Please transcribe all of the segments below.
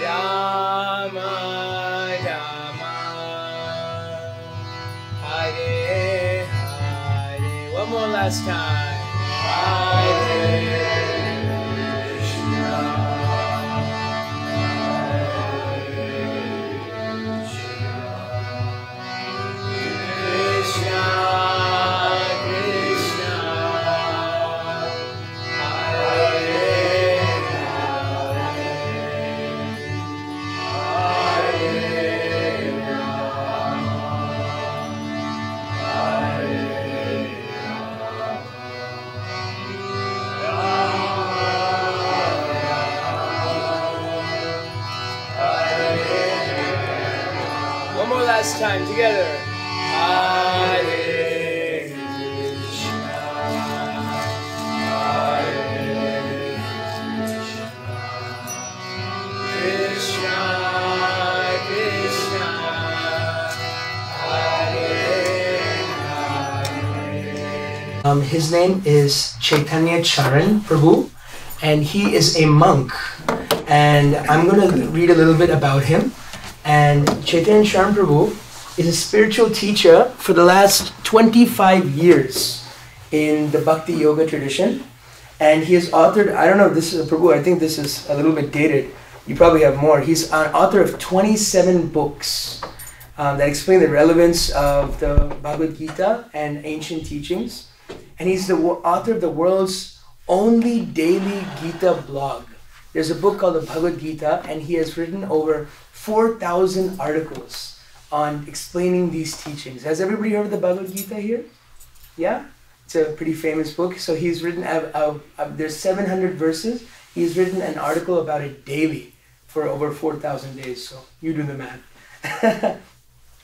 Rama Rama Hare Hare. One more last time. Hare Krishna Krishna Krishna one more last time together. Hare Krishna, Hare Krishna, Krishna, Hare. His name is Chaitanya Charan Prabhu, and he is a monk. And I'm going to read a little bit about him. And Chaitanya Charan Prabhu is a spiritual teacher for the last 25 years in the Bhakti Yoga tradition. And he has authored, I don't know if this is a Prabhu, I think this is a little bit dated. You probably have more. He's an author of 27 books that explain the relevance of the Bhagavad Gita and ancient teachings. And he's the author of the world's only daily Gita blog. There's a book called the Bhagavad Gita, and he has written over 4,000 articles on explaining these teachings. Has everybody heard of the Bhagavad Gita here? Yeah? It's a pretty famous book. So he's written, there's 700 verses. He's written an article about it daily for over 4,000 days. So you do the math.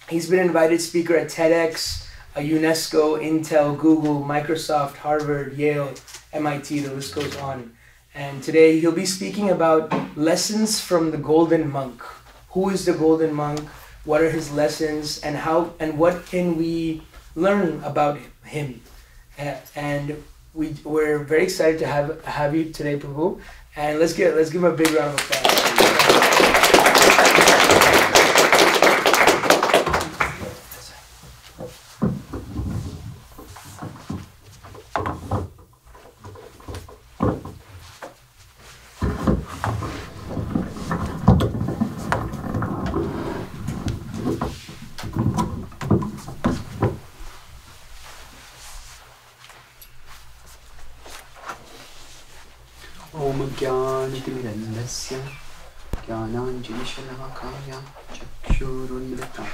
He's been invited speaker at TEDx, UNESCO, Intel, Google, Microsoft, Harvard, Yale, MIT, the list goes on. And today he'll be speaking about lessons from the Golden Monk. Who is the Golden Monk? What are his lessons? And how and what can we learn about him? And we're very excited to have you today, Prabhu. And let's give him a big round of applause. ज्ञानतिमिरन्दस्य ज्ञानाञ्जलिशलाकाय चक्षुरुन्मिलितं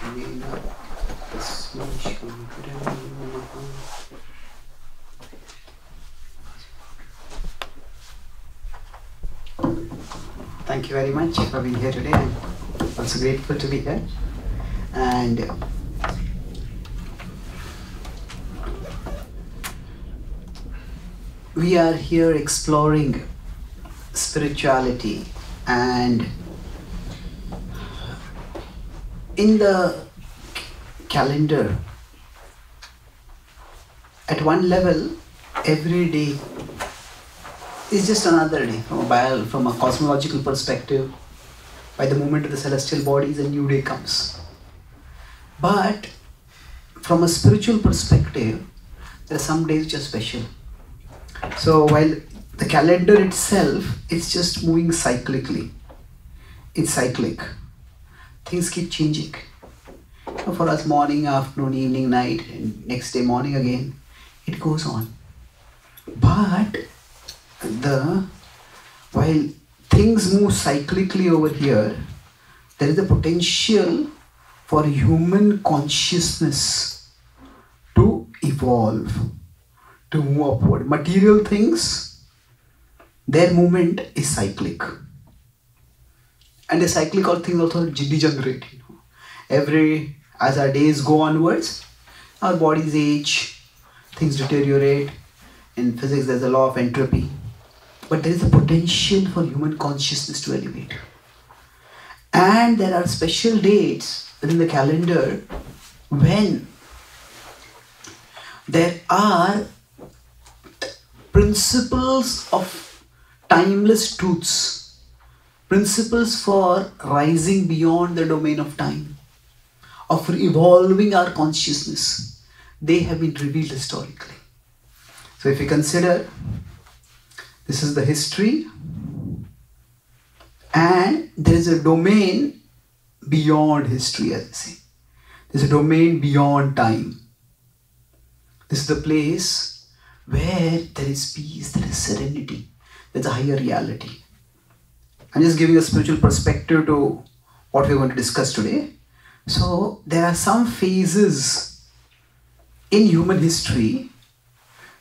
तस्मै श्रीगुरवे नमः। Thank you very much for being here today. I'm also grateful to be here. And we are here exploring spirituality, and in the calendar, at one level, every day is just another day. From a cosmological perspective, by the movement of the celestial bodies, a new day comes. But from a spiritual perspective, there are some days which are special. So while the calendar itself is just moving cyclically, it's cyclic. Things keep changing. For us, morning, afternoon, evening, night, and next day morning again, it goes on. But while things move cyclically over here, there is a potential for human consciousness to evolve, to move upward. Material things, their movement is cyclic. And the cyclical things also degenerate. As our days go onwards, our bodies age, things deteriorate. In physics, there's a law of entropy. But there is a potential for human consciousness to elevate. And there are special dates within the calendar when there are principles of timeless truths principles for rising beyond the domain of time, of evolving our consciousness, they have been revealed historically. So if you consider, this is the history, and there is a domain beyond history, as I say. There's a domain beyond time. This is the place where there is peace, there is serenity, there's a higher reality. I'm just giving a spiritual perspective to what we're going to discuss today. So there are some phases in human history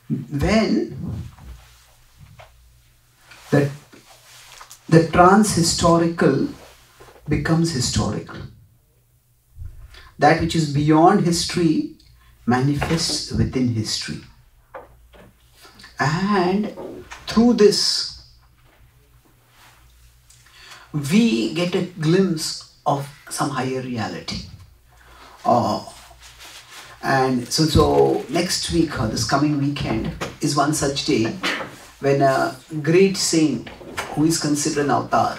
when the trans-historical becomes historical. That which is beyond history manifests within history. And through this, we get a glimpse of some higher reality. And so next week, or this coming weekend, is one such day when a great saint who is considered an avatar,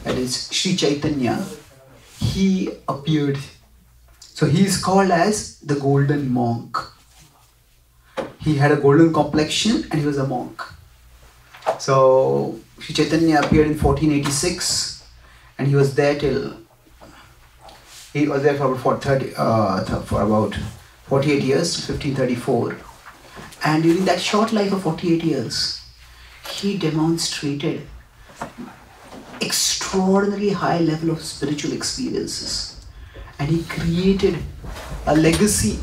that is Sri Chaitanya, he appeared. So he is called as the golden monk. He had a golden complexion and he was a monk. So Sri Chaitanya appeared in 1486 and he was there for about 48 years, 1534. And during that short life of 48 years, he demonstrated extraordinarily high level of spiritual experiences. And he created a legacy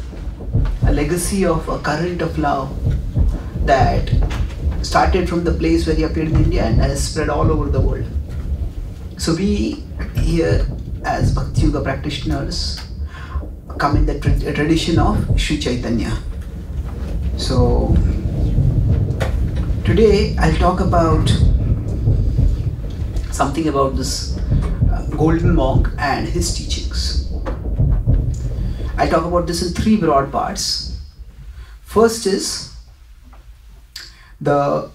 of a current of love that started from the place where he appeared in India and has spread all over the world. So we here as Bhakti Yoga practitioners come in the tradition of Sri Chaitanya. So today I'll talk about something about this golden monk and his teachings. I'll talk about this in three broad parts. First is the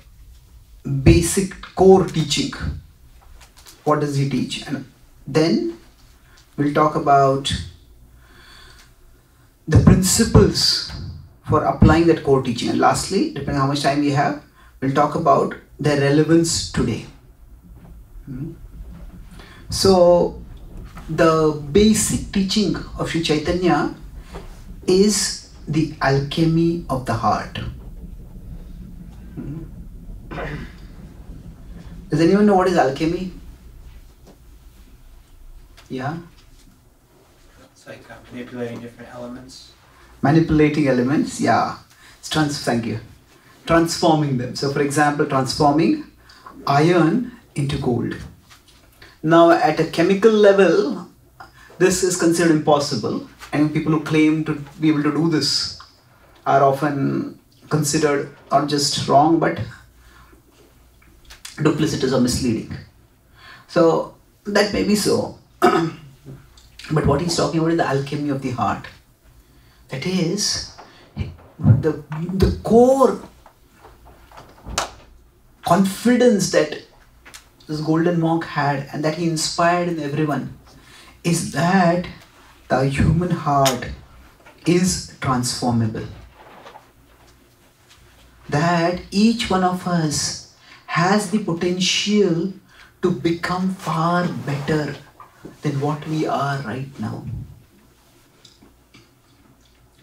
basic core teaching. What does he teach? And then we'll talk about the principles for applying that core teaching. And lastly, depending on how much time we have, we'll talk about their relevance today. So the basic teaching of Sri Chaitanya is the alchemy of the heart. Does anyone know what is alchemy? Yeah? It's like manipulating different elements. Manipulating elements, yeah. Thank you. Transforming them. So for example, transforming iron into gold. Now at a chemical level, this is considered impossible, and people who claim to be able to do this are often considered not just wrong but duplicitous or misleading. So that may be so. But what he's talking about is the alchemy of the heart. That is the core confidence that this golden monk had and that he inspired in everyone is that the human heart is transformable. That each one of us has the potential to become far better than what we are right now.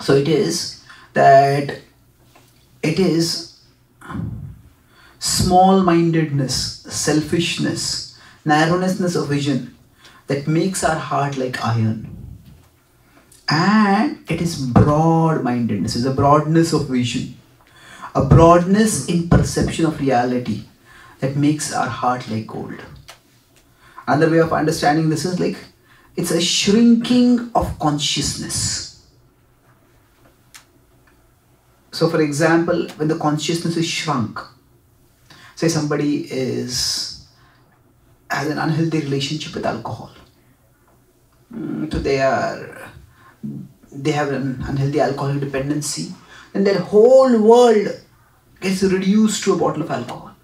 So it is small-mindedness, selfishness, narrowness of vision that makes our heart like iron. And it is broad-mindedness, it's a broadness of vision, a broadness in perception of reality that makes our heart like gold. Another way of understanding this is like, it's a shrinking of consciousness. So for example, when the consciousness is shrunk, say somebody has an unhealthy relationship with alcohol. So they have an unhealthy alcoholic dependency, and their whole world gets reduced to a bottle of alcohol.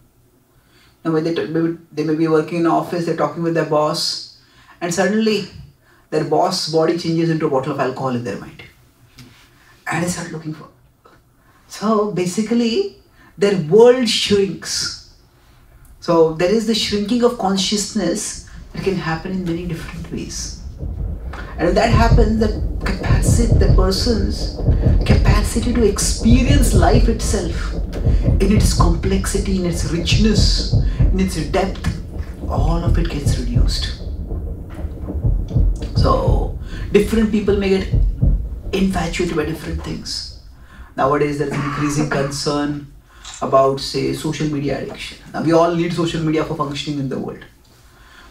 when they may be working in an office, they're talking with their boss, and suddenly their boss' body changes into a bottle of alcohol in their mind. And they start looking for. So basically, their world shrinks. So there is the shrinking of consciousness that can happen in many different ways. And when that happens, the person's capacity to experience life itself in its complexity, in its richness, in its depth, all of it gets reduced. So different people may get infatuated by different things. Nowadays there's increasing concern about, say, social media addiction. Now we all need social media for functioning in the world.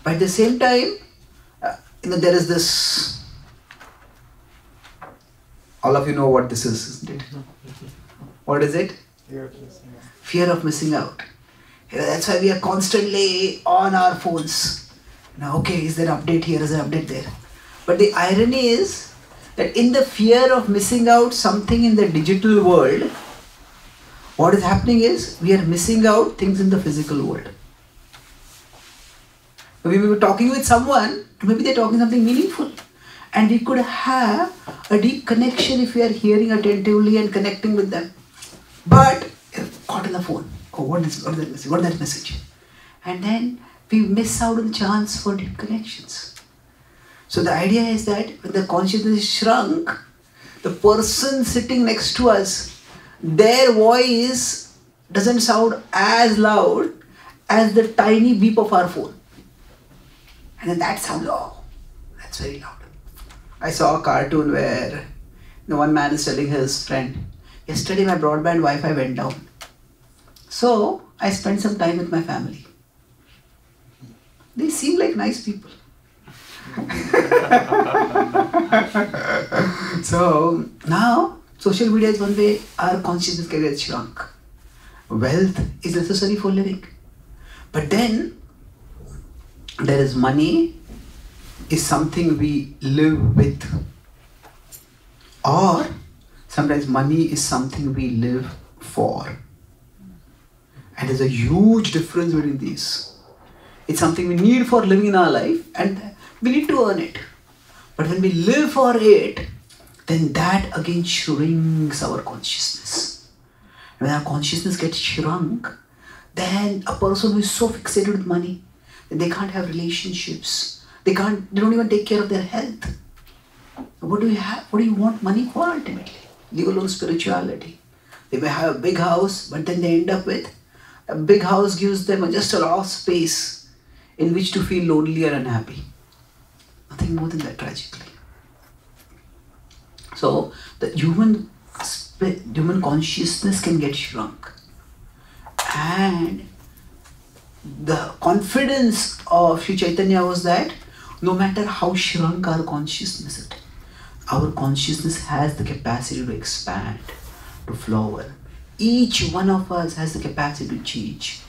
But at the same time, there is this, all of you know what this is, isn't it? What is it? Fear of missing out. Fear of missing out. That's why we are constantly on our phones. Now, okay, is there an update here, is there an update there? But the irony is that in the fear of missing out something in the digital world, what is happening is we are missing out things in the physical world. We may be talking with someone, maybe they're talking something meaningful. And we could have a deep connection if we are hearing attentively and connecting with them. But caught in the phone. Oh, what is that message? What is that message? And then we miss out on the chance for deep connections. So the idea is that when the consciousness is shrunk, the person sitting next to us, their voice doesn't sound as loud as the tiny beep of our phone. And then that sounds, oh, that's very loud. I saw a cartoon where one man is telling his friend, yesterday my broadband Wi-Fi went down. So I spent some time with my family. They seem like nice people. So now social media is one way our consciousness gets shrunk. Wealth is necessary for living. But then there is money is something we live with. Or sometimes money is something we live for. And there's a huge difference between these. It's something we need for living in our life and we need to earn it. But when we live for it, then that again shrinks our consciousness. And when our consciousness gets shrunk, then a person who is so fixated with money, that they can't have relationships. They don't even take care of their health. What do you have? What do you want money for ultimately? Leave alone spirituality. They may have a big house, but then they end up with a big house gives them just a lot of space in which to feel lonely and unhappy. Nothing more than that, tragically. So the human consciousness can get shrunk. And the confidence of Sri Chaitanya was that no matter how shrunk our consciousness is, our consciousness has the capacity to expand, to flower. Each one of us has the capacity to change.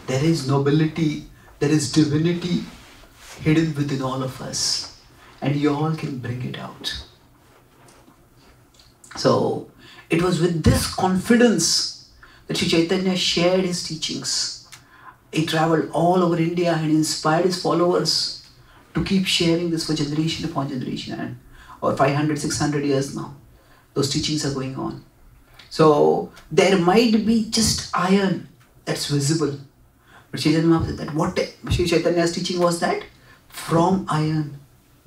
There is nobility, there is divinity hidden within all of us. And you all can bring it out. So it was with this confidence that Sri Chaitanya shared his teachings. He traveled all over India and inspired his followers to keep sharing this for generation upon generation. And or 500, 600 years now, those teachings are going on. So there might be just iron that's visible. But Sri Chaitanya said that what Sri Chaitanya's teaching was that from iron,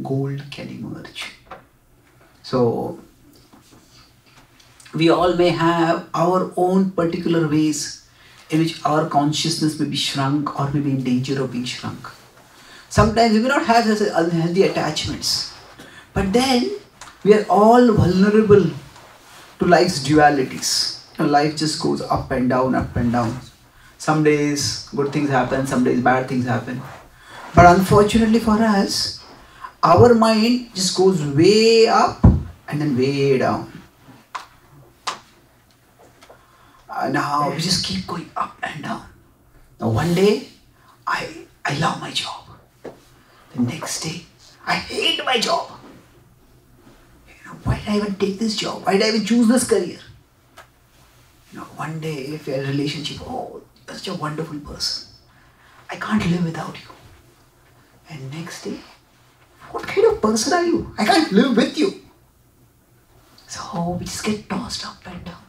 gold can emerge. So we all may have our own particular ways in which our consciousness may be shrunk or may be in danger of being shrunk. Sometimes we may not have these unhealthy attachments, but then we are all vulnerable to life's dualities. Life just goes up and down, up and down. Some days good things happen, some days bad things happen. But unfortunately for us, our mind just goes way up and then way down. Now we just keep going up and down. Now one day, I love my job. The next day, I hate my job. Why did I even take this job? Why did I even choose this career? One day, if you're in a relationship, oh, you're such a wonderful person. I can't live without you. And next day, what kind of person are you? I can't live with you. So we just get tossed up and down.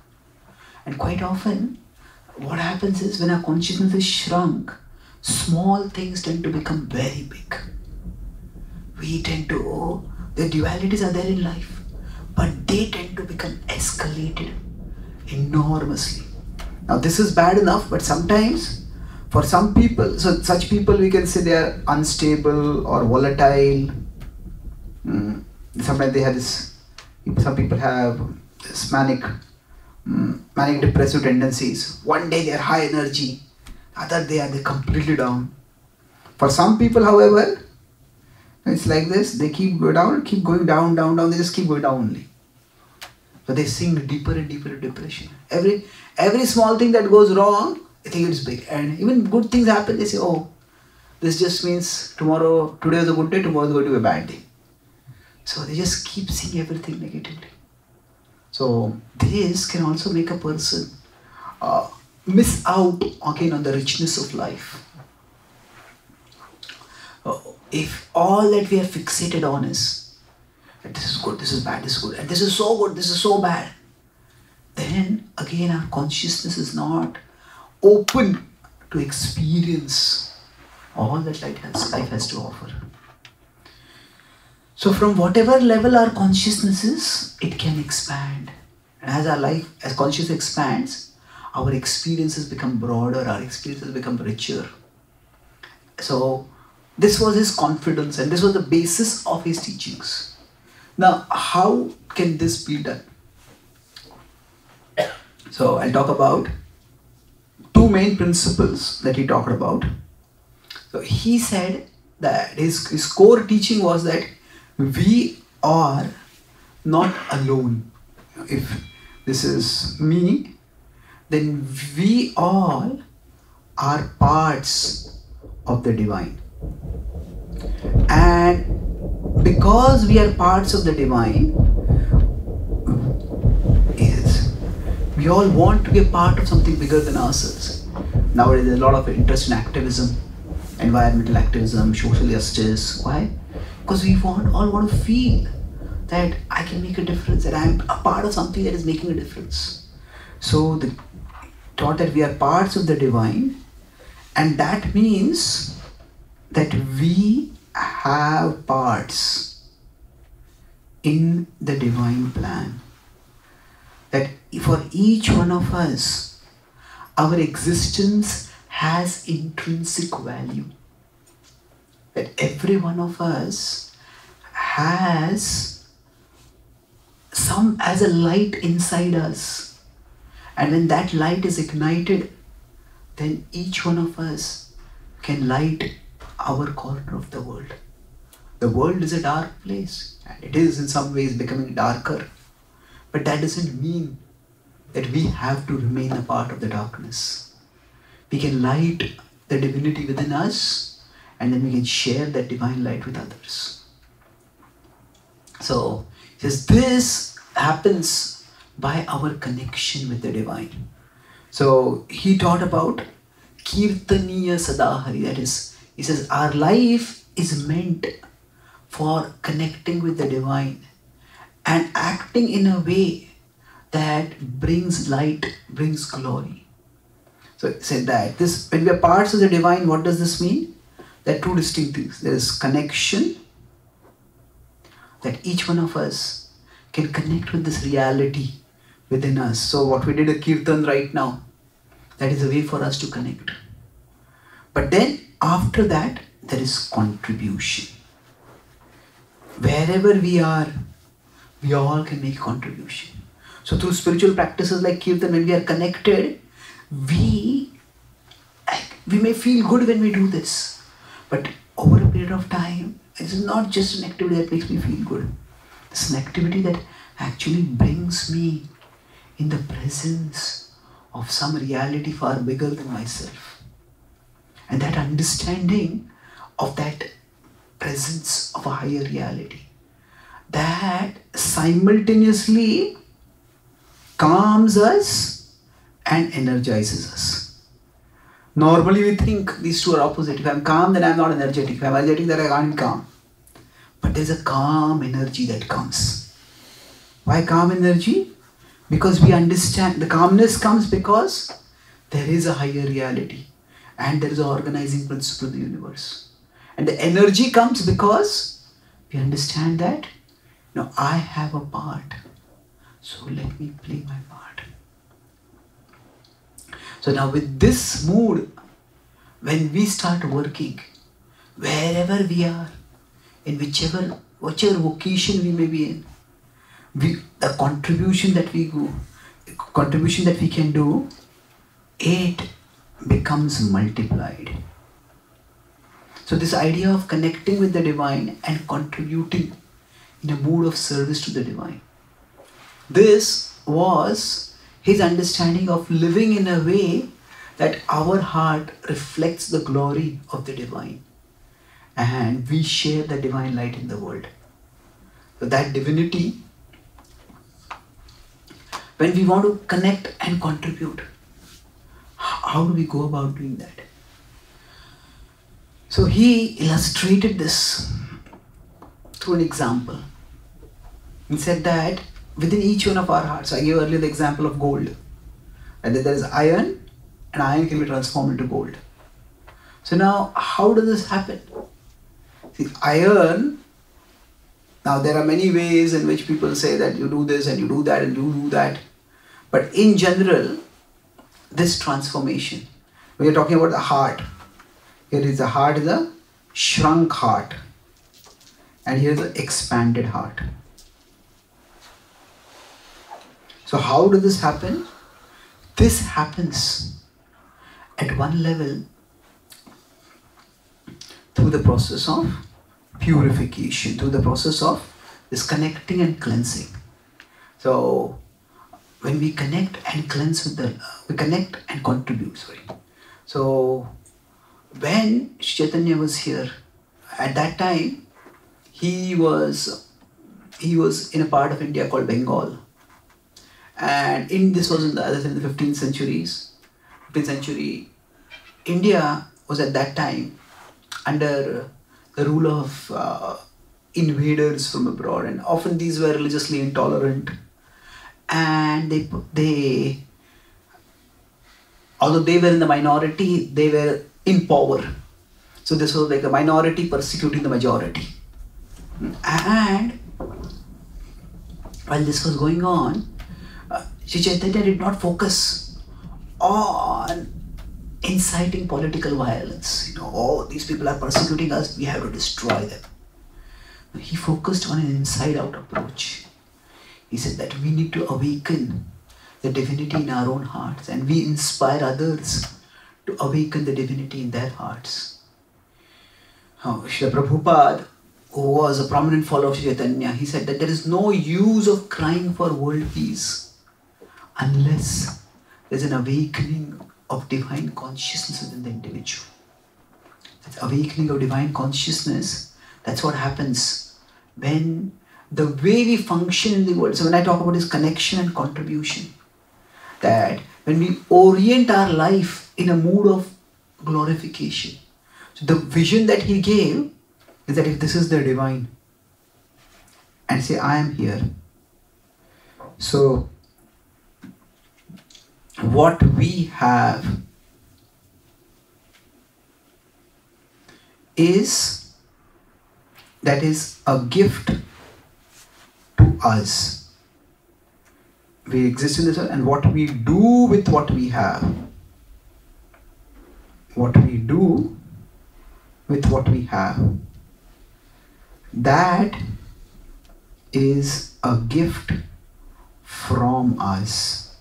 And quite often, what happens is when our consciousness is shrunk, small things tend to become very big. We tend to, the dualities are there in life, but they tend to become escalated enormously. Now this is bad enough, but sometimes for some people, so such people we can say they are unstable or volatile. Sometimes they have this, some people have this manic depressive tendencies. One day they are high energy, other day they're completely down. For some people, however, it's like this, they keep going down, they just keep going down only. So they sink deeper and deeper in depression. Every small thing that goes wrong, they think it's big. And even good things happen, they say, oh, this just means today was a good day, tomorrow is going to be a bad day. So they just keep seeing everything negatively. So this can also make a person miss out again on the richness of life. If all that we are fixated on is that this is good, this is bad, this is good, and this is so good, this is so bad, then again our consciousness is not open to experience all that life has to offer. So from whatever level our consciousness is, it can expand. And as consciousness expands, our experiences become broader, our experiences become richer. So this was his confidence and this was the basis of his teachings. Now, how can this be done? So I'll talk about two main principles that he talked about. So he said that his core teaching was that we are not alone. If this is meaning, then we all are parts of the divine. And because we are parts of the divine, we all want to be a part of something bigger than ourselves. Nowadays there's a lot of interest in activism, environmental activism, social justice. Why? Because we all want to feel that I can make a difference, that I'm a part of something that is making a difference. So the thought that we are parts of the divine, and that means that we have parts in the divine plan. That for each one of us, our existence has intrinsic value. That every one of us has as a light inside us. And when that light is ignited, then each one of us can light our corner of the world. The world is a dark place, and it is in some ways becoming darker. But that doesn't mean that we have to remain a part of the darkness. We can light the divinity within us, and then we can share that divine light with others. So, he says this happens by our connection with the divine. So, he taught about Kirtaniya Sadahari. That is, he says our life is meant for connecting with the divine and acting in a way that brings light, brings glory. So he said that when we are parts of the divine, what does this mean? There are two distinct things. There is connection, that each one of us can connect with this reality within us. So what we did a kirtan right now, that is a way for us to connect. But then after that, there is contribution. Wherever we are, we all can make contribution. So through spiritual practices like kirtan, when we are connected, we may feel good when we do this. But over a period of time, this is not just an activity that makes me feel good. It's an activity that actually brings me in the presence of some reality far bigger than myself. And that understanding of that presence of a higher reality, that simultaneously calms us and energizes us. Normally we think these two are opposite. If I'm calm, then I'm not energetic. If I'm energetic, then I can't be calm. But there's a calm energy that comes. Why calm energy? Because we understand the calmness comes because there is a higher reality and there is an organizing principle of the universe. And the energy comes because we understand that I have a part. So let me play my part. So now with this mood, when we start working, wherever we are, in whichever vocation we may be in, the contribution that we can do, it becomes multiplied. So this idea of connecting with the divine and contributing in a mood of service to the divine. This was his understanding of living in a way that our heart reflects the glory of the divine and we share the divine light in the world. So that divinity, when we want to connect and contribute, how do we go about doing that? So he illustrated this through an example. He said that within each one of our hearts, I gave earlier the example of gold, and then there is iron, and iron can be transformed into gold. So now, how does this happen? See, iron, now there are many ways in which people say that you do this and you do that and you do that. But in general, this transformation, we are talking about the heart. Here is the heart, is a shrunk heart. And here is the expanded heart. So how does this happen? This happens at one level through the process of purification, through the process of this connecting and cleansing. So when we connect and cleanse with we connect and contribute, So when Chaitanya was here, at that time, he was in a part of India called Bengal. And this was in the 15th century. India was at that time under the rule of invaders from abroad, and often these were religiously intolerant. And they although they were in the minority, they were in power. So this was like a minority persecuting the majority. And while this was going on, Sri Chaitanya did not focus on inciting political violence. These people are persecuting us, we have to destroy them. He focused on an inside-out approach. He said that we need to awaken the divinity in our own hearts, and we inspire others to awaken the divinity in their hearts. Srila Prabhupada, who was a prominent follower of Chaitanya, he said that there is no use of crying for world peace unless there is an awakening of divine consciousness within the individual. That awakening of divine consciousness, that's what happens when the way we function in the world. So when I talk about this connection and contribution, that when we orient our life in a mood of glorification. So the vision that he gave is that if this is the divine, and say, I am here. So what we have is a gift to us. We exist in this world, and what we do with what we have. What we do with what we have. That is a gift from us.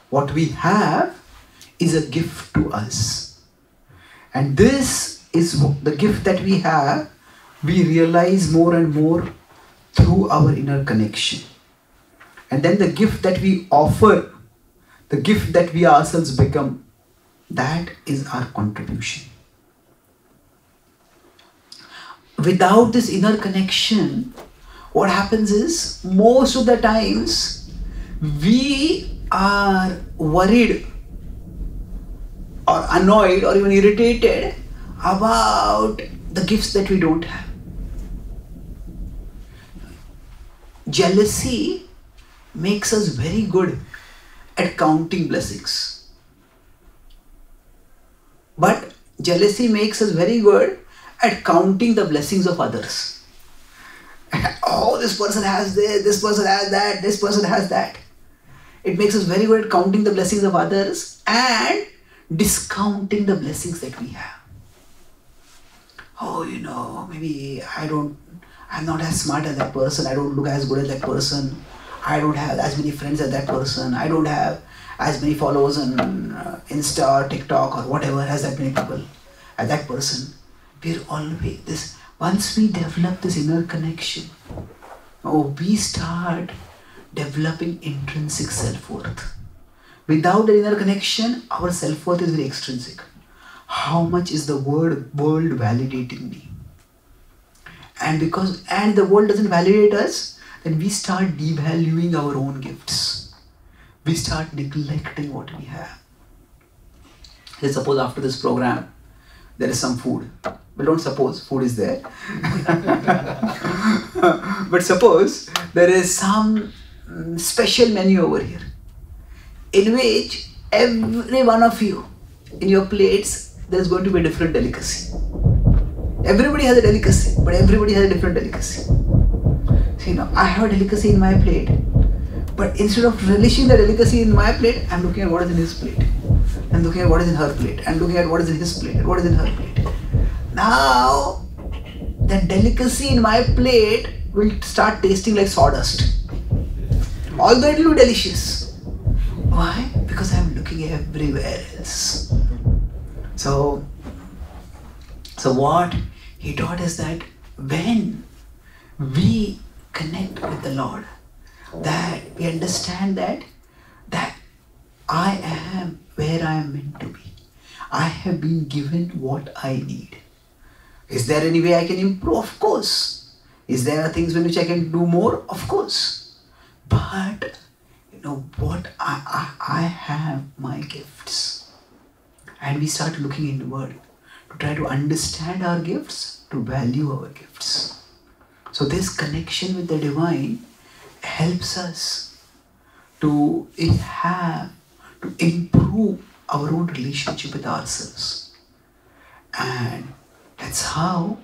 What we have is a gift to us. And this is the gift that we have. We realize more and more through our inner connection. And then the gift that we offer, the gift that we ourselves become, that is our contribution. Without this inner connection, what happens is, most of the times, we are worried or annoyed or even irritated about the gifts that we don't have. Jealousy makes us very good at counting blessings. But jealousy makes us very good at counting the blessings of others. Oh, this person has this person has that, this person has that. It makes us very good at counting the blessings of others and discounting the blessings that we have. Oh, maybe I'm not as smart as that person, I don't look as good as that person, I don't have as many friends as that person, I don't have as many followers on Insta or TikTok or whatever as that many people as that person. We're always this. Once we develop this inner connection, we start developing intrinsic self-worth. Without the inner connection, our self-worth is very extrinsic. How much is the world validating me? And the world doesn't validate us, then we start devaluing our own gifts. We start neglecting what we have. Let's suppose after this program, there is some food. Well, don't suppose, food is there. But suppose there is some special menu over here, in which every one of you, in your plates, there's going to be a different delicacy. Everybody has a delicacy, but everybody has a different delicacy. So, I have a delicacy in my plate, but instead of relishing the delicacy in my plate, I'm looking at what is in his plate. I'm looking at what is in her plate. I'm looking at what is in his plate and what is in her plate. Now, the delicacy in my plate will start tasting like sawdust. Although it will be delicious. Why? Because I'm looking everywhere else. So what he taught is that when we connect with the Lord, that we understand that I am where I am meant to be. I have been given what I need. Is there any way I can improve? Of course. Is there things in which I can do more? Of course. But what I have my gifts. And we start looking inward to try to understand our gifts, to value our gifts. So this connection with the divine helps us to improve our own relationship with ourselves. And that's how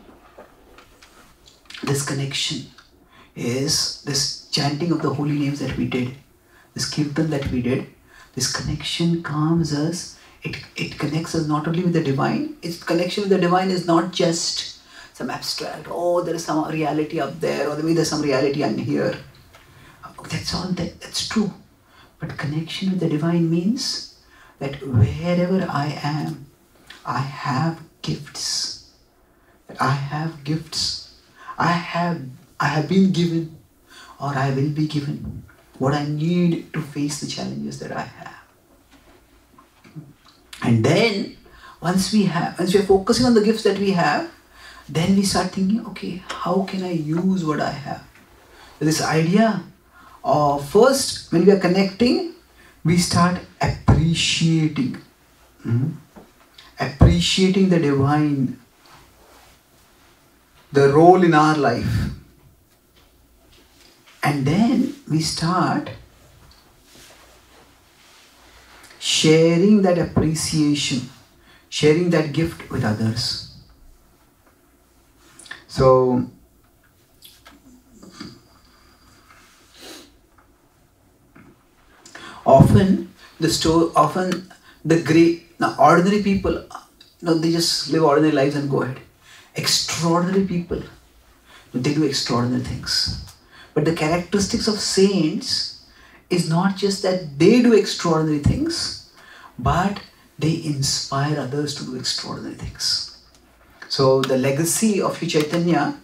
this connection is, this chanting of the holy names that we did, this kirtan that we did, this connection calms us. It connects us not only with the divine. Its connection with the divine is not just some abstract, there is some reality up there, or maybe there's some reality in here. That's true. But connection with the divine means that wherever I am, I have gifts. I have gifts. I have been given, or I will be given what I need to face the challenges that I have. And then once we are focusing on the gifts that we have, then we start thinking, okay, how can I use what I have? This idea of first, when we are connecting, we start appreciating. Appreciating the divine, the role in our life. And then we start sharing that appreciation, sharing that gift with others. So, often ordinary people, they just live ordinary lives and go ahead. Extraordinary people, they do extraordinary things. But the characteristics of saints is not just that they do extraordinary things, but they inspire others to do extraordinary things. So the legacy of Sri Chaitanya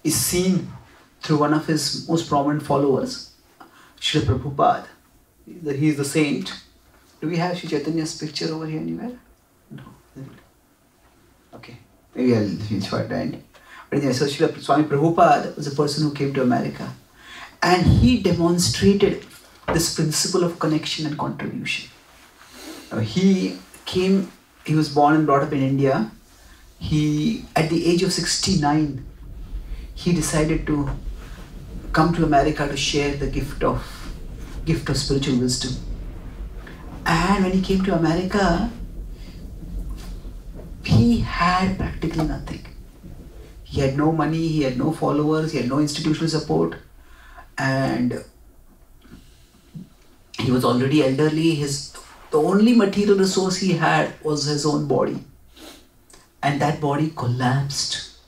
is seen through one of his most prominent followers, Srila Prabhupada. He is the saint. Do we have Sri Chaitanya's picture over here anywhere? No. Okay. Maybe I'll show it at the end. But anyway, so Srila Swami Prabhupada was a person who came to America. And he demonstrated this principle of connection and contribution. He was born and brought up in India. At the age of 69, he decided to come to America to share the gift of spiritual wisdom. And when he came to America, he had practically nothing. He had no money, he had no followers, he had no institutional support, and he was already elderly. The only material resource he had was his own body. And that body collapsed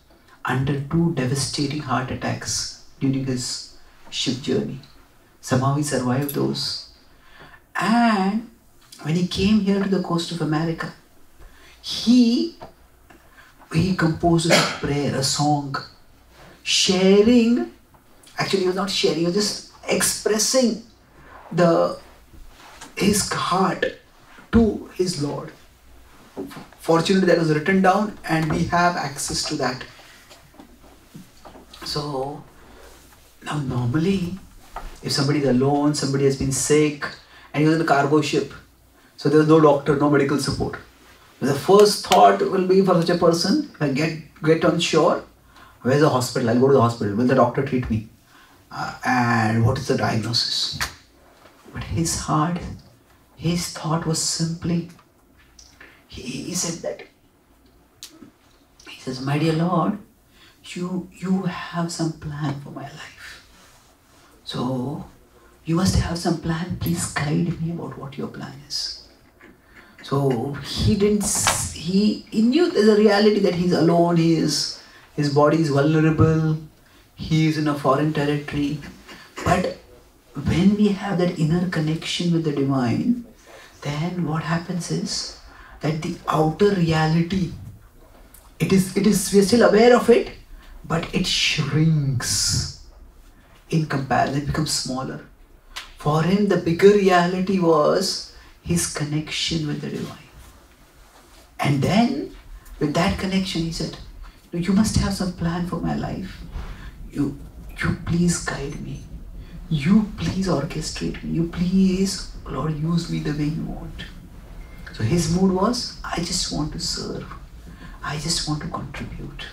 under 2 devastating heart attacks during his ship journey. Somehow he survived those. And when he came here to the coast of America, he composed a prayer, a song, sharing. Actually, he was not sharing, he was just expressing his heart to his Lord. Fortunately, that was written down and we have access to that. So, now normally, if somebody is alone, somebody has been sick, and he was in a cargo ship, so there was no doctor, no medical support. The first thought will be for such a person, if I get on shore, where's the hospital? I'll go to the hospital. Will the doctor treat me? And what is the diagnosis? But his thought was simply, he said, my dear Lord, you have some plan for my life. So, you must have some plan. Please guide me about what your plan is. So he knew there's a reality that he's alone, his body is vulnerable, he is in a foreign territory. But when we have that inner connection with the divine, then what happens is that the outer reality, we are still aware of it, but it shrinks in comparison, it becomes smaller. For him, the bigger reality was his connection with the divine. And then, with that connection, he said, you must have some plan for my life. You please guide me. You please orchestrate me. You please, Lord, use me the way you want. So his mood was, I just want to serve. I just want to contribute.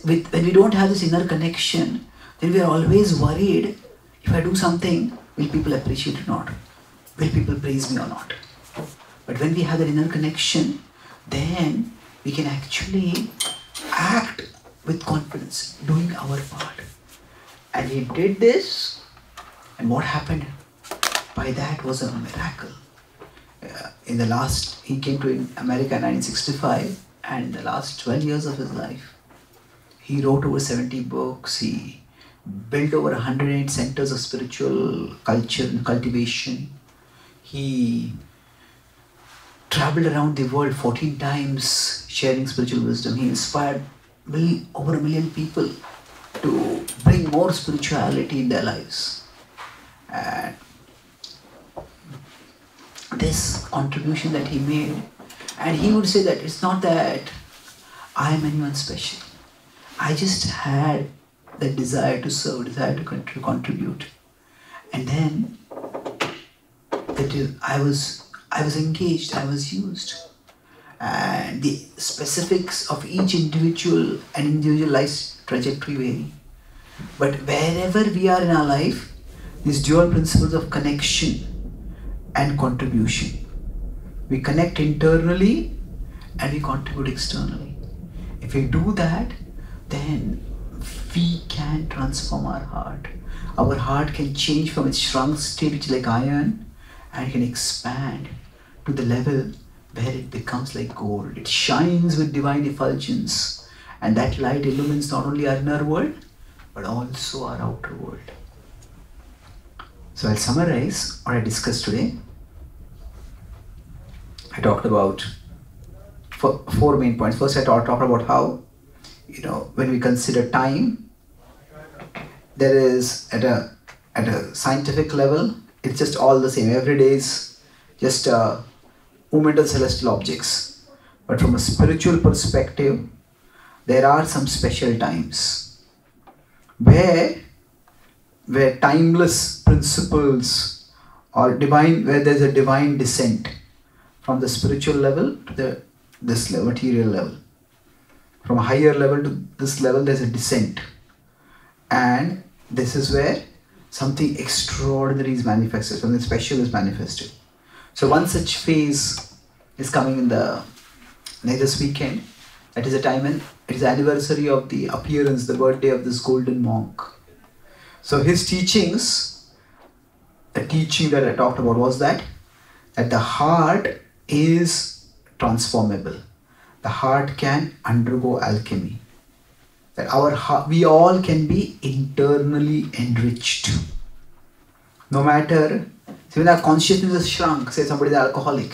When we don't have this inner connection, then we are always worried, if I do something, will people appreciate it or not? Will people praise me or not? But when we have that inner connection, then we can actually act with confidence, doing our part. And he did this, and what happened by that was a miracle. He came to America in 1965, and in the last 12 years of his life, he wrote over 70 books, he built over 108 centers of spiritual culture and cultivation. He traveled around the world 14 times sharing spiritual wisdom. He inspired over 1 million people to bring more spirituality in their lives. And this contribution that he made, and he would say that it's not that I am anyone special. I just had the desire to serve, desire to contribute. And then I was engaged, I was used. And the specifics of each individual and individualized trajectory vary. But wherever we are in our life, these dual principles of connection and contribution. We connect internally and we contribute externally. If we do that, then we can transform our heart. Our heart can change from its shrunk state, which is like iron, and can expand to the level where it becomes like gold. It shines with divine effulgence, and that light illumines not only our inner world, but also our outer world. So I'll summarize what I discussed today. I talked about four main points. First, I talked about how, when we consider time, there is at a scientific level, it's just all the same. Every day is just movement of celestial objects. But from a spiritual perspective, there are some special times where where timeless principles or divine, where there's a divine descent from the spiritual level to this level, material level. From a higher level to this level, there's a descent. And this is where something extraordinary is manifested, something special is manifested. So one such phase is coming in this weekend. That is a time when it is the anniversary of the appearance, the birthday of this golden monk. So his teachings, the teaching that I talked about was that the heart is transformable. The heart can undergo alchemy. That our heart, we all can be internally enriched. No matter, so when our consciousness is shrunk, say somebody is alcoholic,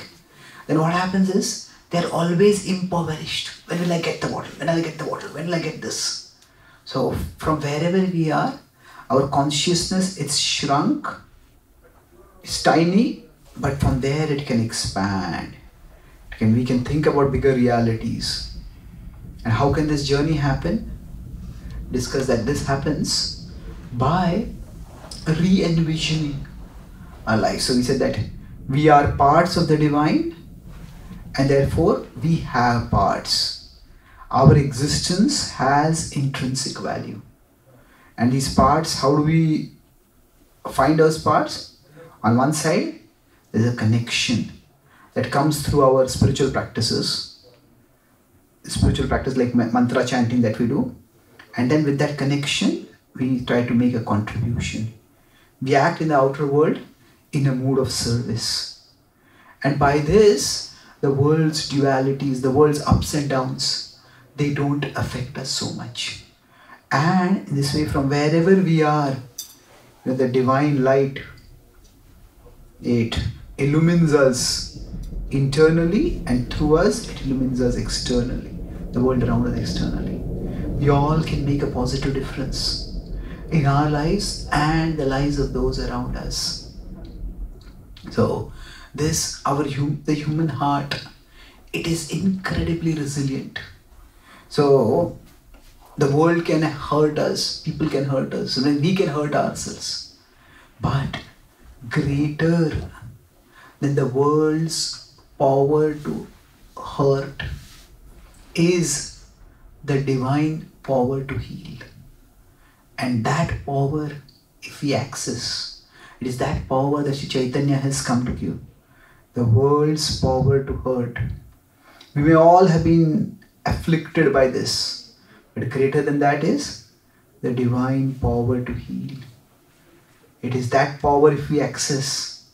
then what happens is they're always impoverished. When will I get the bottle? When will I get the bottle? When will I get this? So from wherever we are, our consciousness, it's shrunk, it's tiny, but from there it can expand. We can think about bigger realities. And how can this journey happen? Discuss that this happens by re-envisioning our life. So we said that we are parts of the divine, and therefore we have parts. Our existence has intrinsic value. And these parts, how do we find those parts? On one side, there's a connection that comes through our spiritual practices. Spiritual practice like mantra chanting that we do. And then with that connection, we try to make a contribution. We act in the outer world in a mood of service. And by this, the world's dualities, the world's ups and downs, they don't affect us so much. And in this way, from wherever we are, the divine light, it illumines us internally, and through us, it illumines us externally, the world around us externally. We all can make a positive difference in our lives and the lives of those around us. So this, the human heart, it is incredibly resilient. So the world can hurt us, people can hurt us, we can hurt ourselves. But greater than the world's power to hurt is the divine power to heal. And that power, if we access, it is that power that Sri Chaitanya has come to give. The world's power to hurt. We may all have been afflicted by this, but greater than that is the divine power to heal. It is that power, if we access,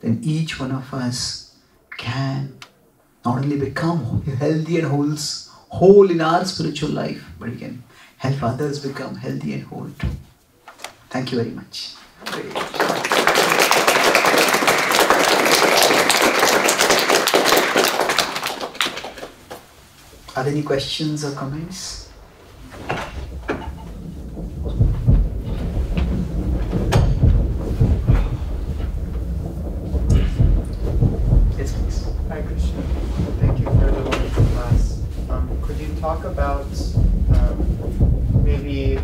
then each one of us can not only become healthy and whole in our spiritual life, but we can help others become healthy and whole too. Thank you very much. Are there any questions or comments? Yes, please. Hi, Krishna. Thank you for the wonderful class. Could you talk about maybe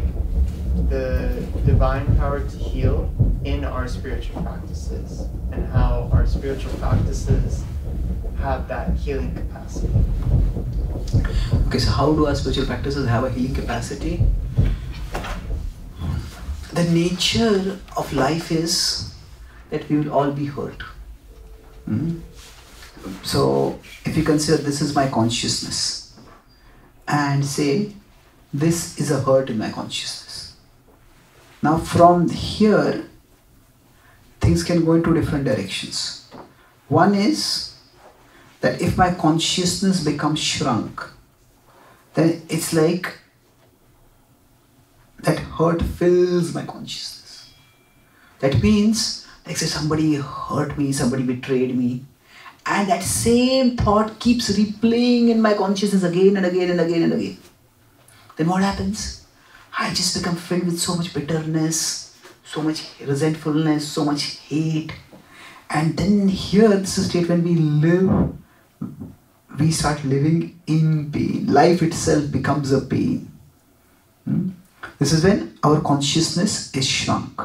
the divine power to heal in our spiritual practices and how our spiritual practices have that healing capacity? Okay, so how do our spiritual practices have a healing capacity? The nature of life is that we will all be hurt. So if you consider this is my consciousness and say this is a hurt in my consciousness. Now from here things can go in two different directions. One is that if my consciousness becomes shrunk, then it's like that hurt fills my consciousness. That means, like say somebody hurt me, somebody betrayed me, and that same thought keeps replaying in my consciousness again and again and again and again. Then what happens? I just become filled with so much bitterness, so much resentfulness, so much hate. And then here, this is a state when we start living in pain. Life itself becomes a pain. This is when our consciousness is shrunk.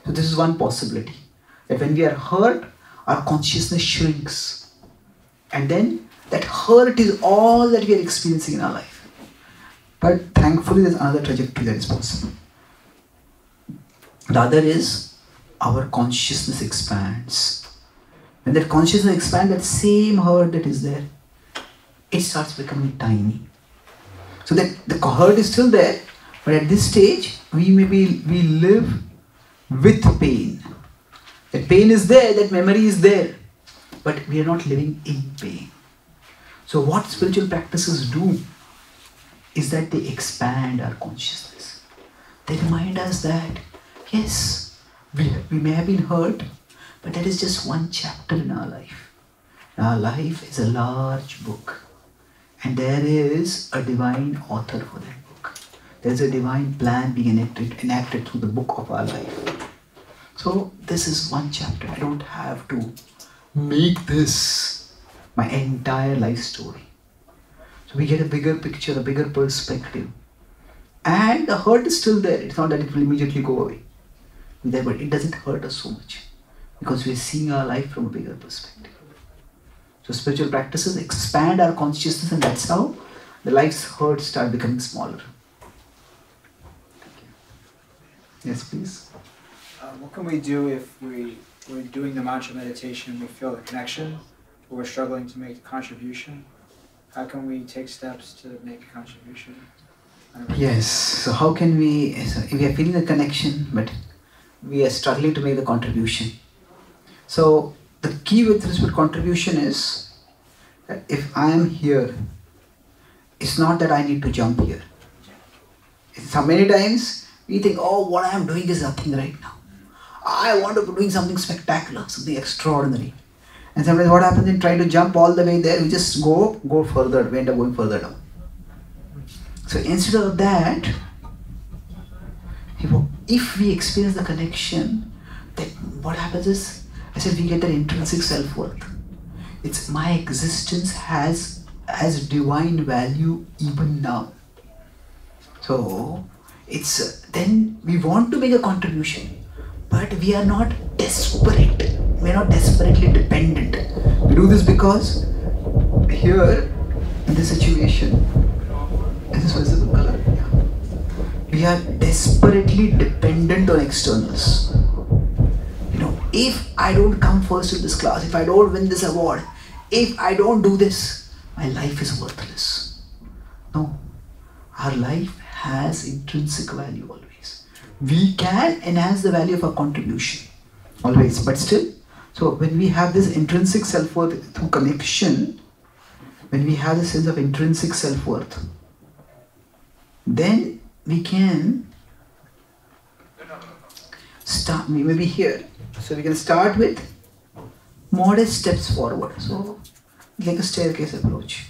So this is one possibility. That when we are hurt, our consciousness shrinks. And then that hurt is all that we are experiencing in our life. But thankfully there's another trajectory that is possible. The other is our consciousness expands. When that consciousness expands, that same hurt that is there, it starts becoming tiny. So that the hurt is still there, but at this stage, we live with pain. That pain is there, that memory is there, but we are not living in pain. So what spiritual practices do is that they expand our consciousness. They remind us that, yes, we may have been hurt, but that is just one chapter in our life. Our life is a large book, and there is a divine author for that book. There is a divine plan being enacted through the book of our life. So this is one chapter. I don't have to make this my entire life story. So we get a bigger picture, a bigger perspective. And the hurt is still there. It's not that it will immediately go away. There, but it doesn't hurt us so much because we're seeing our life from a bigger perspective. So spiritual practices expand our consciousness, and that's how the life's hurts start becoming smaller. Yes, please. What can we do if we're doing the mantra meditation, we feel the connection, but we're struggling to make the contribution? How can we take steps to make a contribution? Yes, so how can we, so if we are feeling the connection, but we are struggling to make the contribution. So the key with respect to contribution is that if I am here, it's not that I need to jump here. So many times we think, oh, what I am doing is nothing right now. I want to be doing something spectacular, something extraordinary. And sometimes what happens in trying to jump all the way there, we just go further, we end up going further down. So instead of that, if we experience the connection, then what happens is, I said we get an intrinsic self-worth. It's my existence has divine value even now. So it's then we want to make a contribution, but we are not desperate. We are not desperately dependent. We do this because here in this situation, is this visible color? Yeah. We are desperately dependent on externals. If I don't come first in this class, if I don't win this award, if I don't do this, my life is worthless. No, our life has intrinsic value always. We can enhance the value of our contribution always, but still, so when we have this intrinsic self-worth through connection, when we have the sense of intrinsic self-worth, then we can start, maybe here. So we can start with modest steps forward. So like a staircase approach.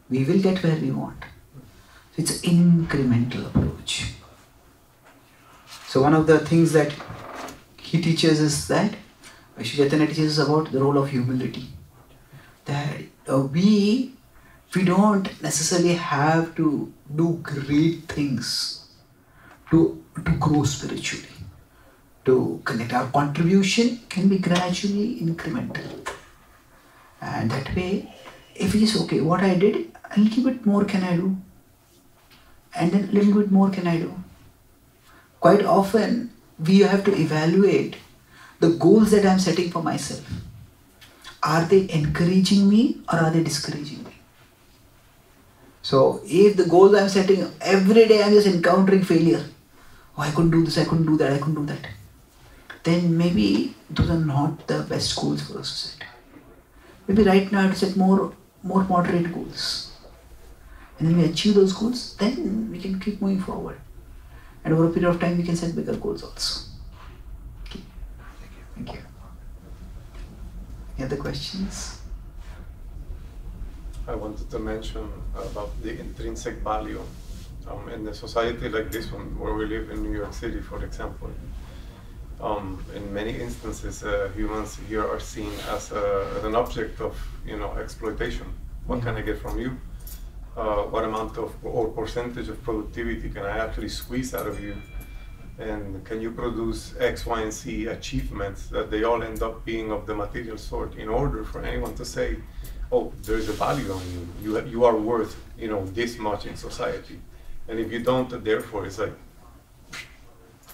We will get where we want. So it's an incremental approach. So one of the things that he teaches is that, Chaitanya teaches us about the role of humility. That we don't necessarily have to do great things to grow spiritually, to connect. Our contribution can be gradually incremental. And that way, if it is okay, what I did, a little bit more can I do? And then a little bit more can I do? Quite often, we have to evaluate the goals that I am setting for myself. Are they encouraging me or are they discouraging me? So, if the goals I am setting, every day I am just encountering failure. Oh, I couldn't do this, I couldn't do that, I couldn't do that. Then maybe those are not the best goals for us to set. Maybe right now I have to set more moderate goals. And when we achieve those goals, then we can keep moving forward. And over a period of time, we can set bigger goals also. Okay. Thank you. Any other questions? I wanted to mention about the intrinsic value. In a society like this one, where we live in New York City, for example, in many instances, humans here are seen as an object of, exploitation. What can I get from you? what amount of or percentage of productivity can I actually squeeze out of you, and can you produce X, Y, and Z achievements that they all end up being of the material sort, in order for anyone to say, oh, there's a value on you. You are worth, you know, this much in society. And if you don't, therefore, it's like,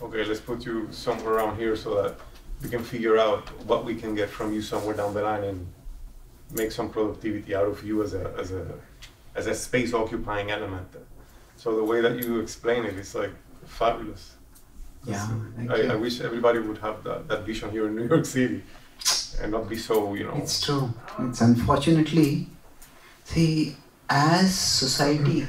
okay, let's put you somewhere around here so that we can figure out what we can get from you somewhere down the line and make some productivity out of you as a space occupying element. So the way that you explain it is like fabulous. Yeah, I wish everybody would have that vision here in New York City and not be so, you know. It's true. It's unfortunately, see, as society,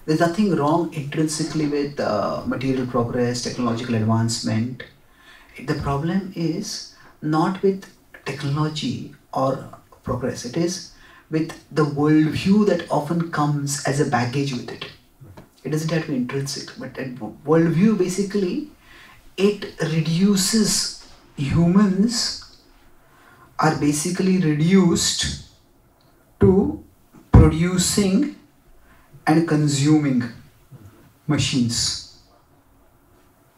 there's nothing wrong intrinsically with material progress, technological advancement. The problem is not with technology or progress. It is with the worldview that often comes as a baggage with it. It doesn't have to be intrinsic, but that worldview basically, it reduces humans are basically reduced to producing and consuming machines.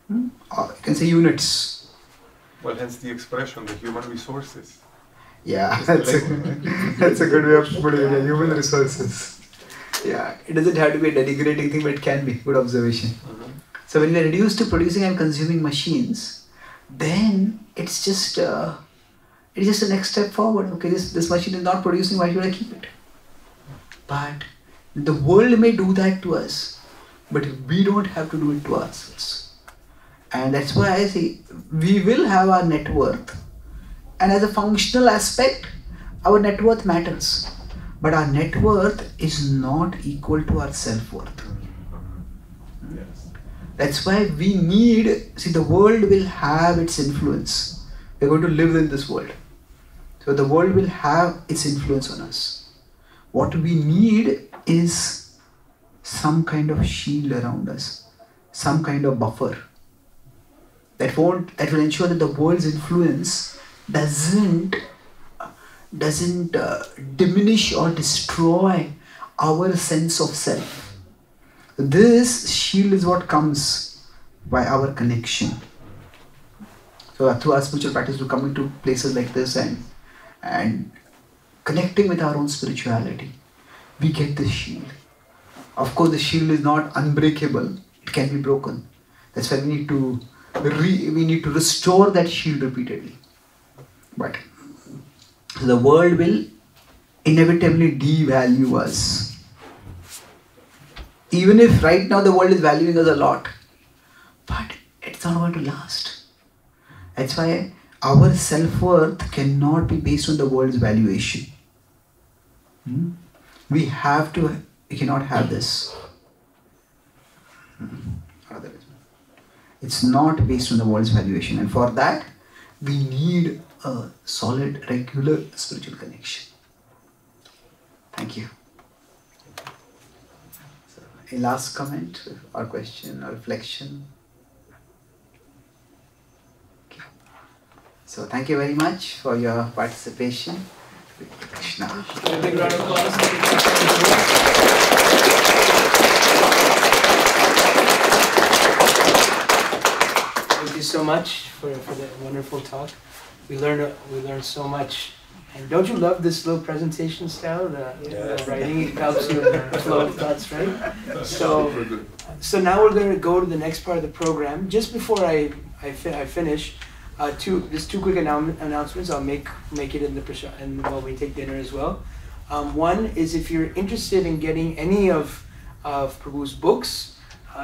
Or you can say units. Well, hence the expression, the human resources. Yeah, that's a good way of putting it. Yeah, human resources. Yeah, it doesn't have to be a denigrating thing, but it can be. Good observation. So when we are reduced to producing and consuming machines, then it's just a next step forward. Okay, this machine is not producing. Why should I keep it? But the world may do that to us, but we don't have to do it to ourselves. And that's why I say we will have our net worth. And as a functional aspect, our net worth matters. But our net worth is not equal to our self-worth. Yes. That's why we need, see, the world will have its influence. We're going to live in this world. So the world will have its influence on us. What we need is some kind of shield around us, some kind of buffer that will ensure that the world's influence doesn't diminish or destroy our sense of self. This shield is what comes by our connection. So through our spiritual practice, we come into places like this and connecting with our own spirituality, we get this shield. Of course, the shield is not unbreakable; it can be broken. That's why we need to restore that shield repeatedly. But the world will inevitably devalue us. Even if right now the world is valuing us a lot, but it's not going to last. That's why our self-worth cannot be based on the world's valuation. We cannot have this. It's not based on the world's valuation, and for that we need a solid, regular spiritual connection. Thank you. So, a last comment or question or reflection? Okay. So thank you very much for your participation. Krishna. A big round of applause. Thank you so much for that wonderful talk. We learned so much. And don't you love this little presentation style? The writing, it helps you flow of thoughts, right? So now we're going to go to the next part of the program. Just before I finish, two quick announcements. I'll make it in while we take dinner as well. One is, if you're interested in getting any of Prabhu's books,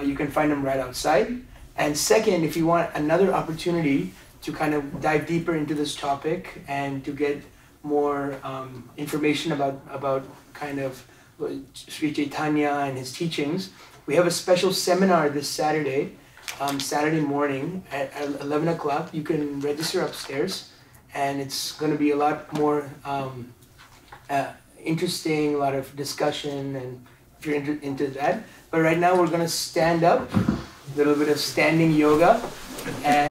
you can find them right outside. And second, if you want another opportunity to kind of dive deeper into this topic and to get more information about kind of Sri Chaitanya and his teachings, we have a special seminar this Saturday, Saturday morning at 11 o'clock. You can register upstairs, and it's going to be a lot more interesting, a lot of discussion, and if you're into that. But right now we're going to stand up, a little bit of standing yoga. And